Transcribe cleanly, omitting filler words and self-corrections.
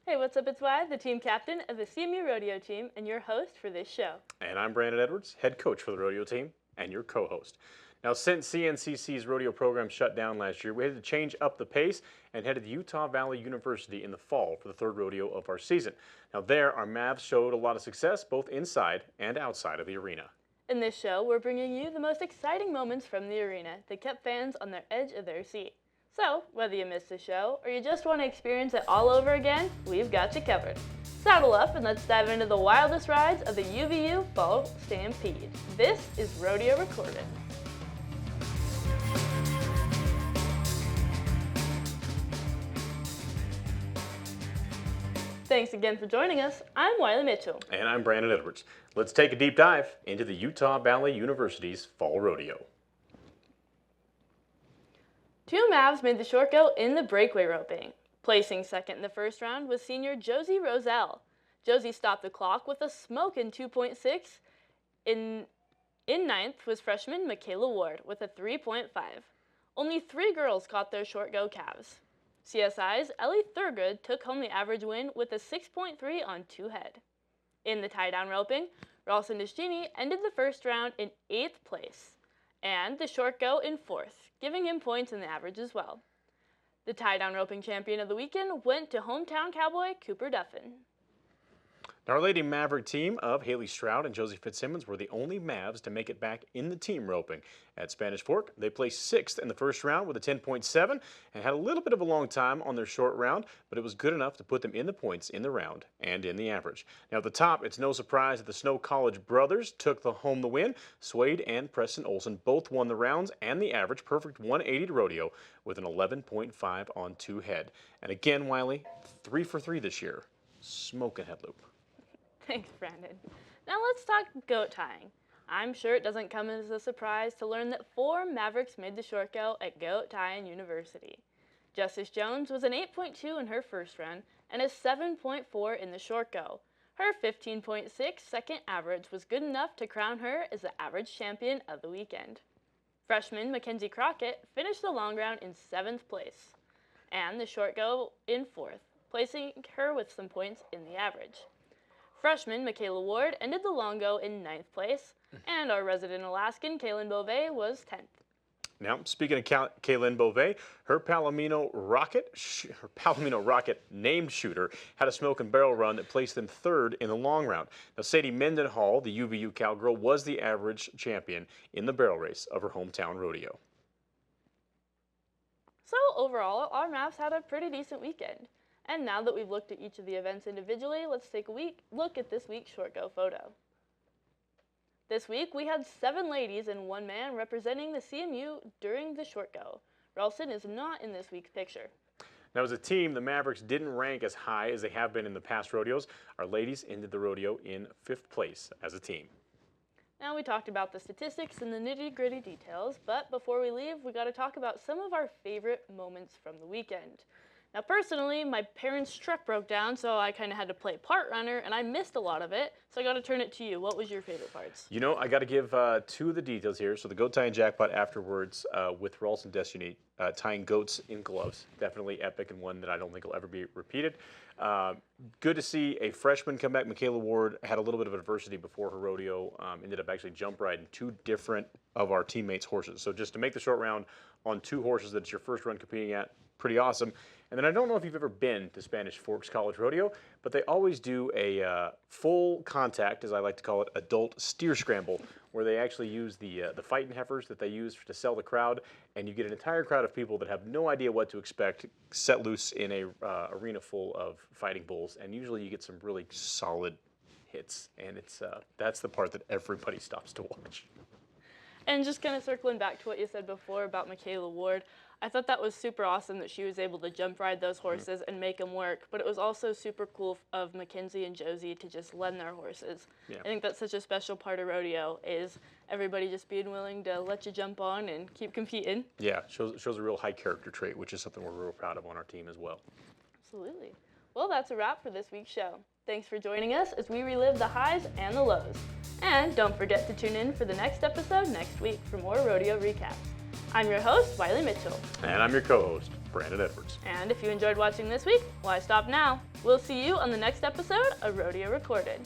Hey, what's up? It's Wyatt, the team captain of the CMU Rodeo team, and your host for this show. And I'm Brandon Edwards, head coach for the rodeo team, and your co-host. Now, since CNCC's rodeo program shut down last year, we had to change up the pace and headed to Utah Valley University in the fall for the third rodeo of our season. Now, there, our Mavs showed a lot of success both inside and outside of the arena. In this show, we're bringing you the most exciting moments from the arena that kept fans on their edge of their seat. So, whether you missed the show or you just want to experience it all over again, we've got you covered. Saddle up and let's dive into the wildest rides of the UVU Fall Stampede. This is Rodeo Recorded. Thanks again for joining us. I'm Wiley Mitchell. And I'm Brandon Edwards. Let's take a deep dive into the Utah Valley University's Fall Rodeo. Two Mavs made the short go in the breakaway roping. Placing second in the first round was senior Josie Roselle. Josie stopped the clock with a smoking 2.6. In ninth was freshman Michaela Ward with a 3.5. Only 3 girls caught their short go calves. CSI's Ellie Thurgood took home the average win with a 6.3 on 2 head. In the tie-down roping, Ralston Deschini ended the first round in 8th place, and the short go in 4th, giving him points in the average as well. The tie-down roping champion of the weekend went to hometown cowboy Cooper Duffin. Our Lady Maverick team of Haley Stroud and Josie Fitzsimmons were the only Mavs to make it back in the team roping. At Spanish Fork, they placed 6th in the first round with a 10.7 and had a little bit of a long time on their short round, but it was good enough to put them in the points in the round and in the average. Now at the top, it's no surprise that the Snow College brothers took home the win. Swade and Preston Olson both won the rounds and the average, perfect 180 to rodeo with an 11.5 on 2 head. And again, Wiley, 3 for 3 this year. Smoking head loop. Thanks, Brandon. Now let's talk goat tying. I'm sure it doesn't come as a surprise to learn that 4 Mavericks made the short go at Goat Tying University. Justice Jones was an 8.2 in her first run and a 7.4 in the short go. Her 15.6 second average was good enough to crown her as the average champion of the weekend. Freshman Mackenzie Crockett finished the long round in 7th place and the short go in 4th, placing her with some points in the average. Freshman Michaela Ward ended the long go in 9th place, and our resident Alaskan, Kaylin Beauvais, was 10th. Now, speaking of Kaylin Beauvais, her Palomino Rocket named shooter had a smoke and barrel run that placed them 3rd in the long round. Now, Sadie Mendenhall, the UVU cowgirl, was the average champion in the barrel race of her hometown rodeo. So overall, our Mavs had a pretty decent weekend. And now that we've looked at each of the events individually, let's take a look at this week's short go photo. This week, we had 7 ladies and 1 man representing the CMU during the short go. Ralston is not in this week's picture. Now, as a team, the Mavericks didn't rank as high as they have been in the past rodeos. Our ladies ended the rodeo in 5th place as a team. Now, we talked about the statistics and the nitty-gritty details, but before we leave, we got to talk about some of our favorite moments from the weekend. Now, personally, my parents' truck broke down, so I kind of had to play part runner, and I missed a lot of it, so I got to turn it to you. What was your favorite parts? You know, I got to give 2 of the details here. So the goat tying jackpot afterwards with Ralston Destiny tying goats in gloves. Definitely epic and one that I don't think will ever be repeated. Good to see a freshman come back. Michaela Ward had a little bit of adversity before her rodeo. Ended up actually jump riding 2 different of our teammates' horses. So just to make the short round on 2 horses that's your first run competing at, pretty awesome. And then I don't know if you've ever been to Spanish Forks College Rodeo, but they always do a full contact, as I like to call it, adult steer scramble, where they actually use the fighting heifers that they use to sell the crowd, and you get an entire crowd of people that have no idea what to expect set loose in a arena full of fighting bulls, and usually you get some really solid hits, and that's the part that everybody stops to watch. And just kind of circling back to what you said before about Michaela Ward, I thought that was super awesome that she was able to jump ride those horses and make them work, but it was also super cool of Mackenzie and Josie to just lend their horses. Yeah. I think that's such a special part of rodeo, is everybody just being willing to let you jump on and keep competing. Yeah, shows a real high character trait, which is something we're real proud of on our team as well. Absolutely. Well, that's a wrap for this week's show. Thanks for joining us as we relive the highs and the lows. And don't forget to tune in for the next episode next week for more rodeo recaps. I'm your host, Wiley Mitchell. And I'm your co-host, Brandon Edwards. And if you enjoyed watching this week, why stop now? We'll see you on the next episode of Rodeo Recorded.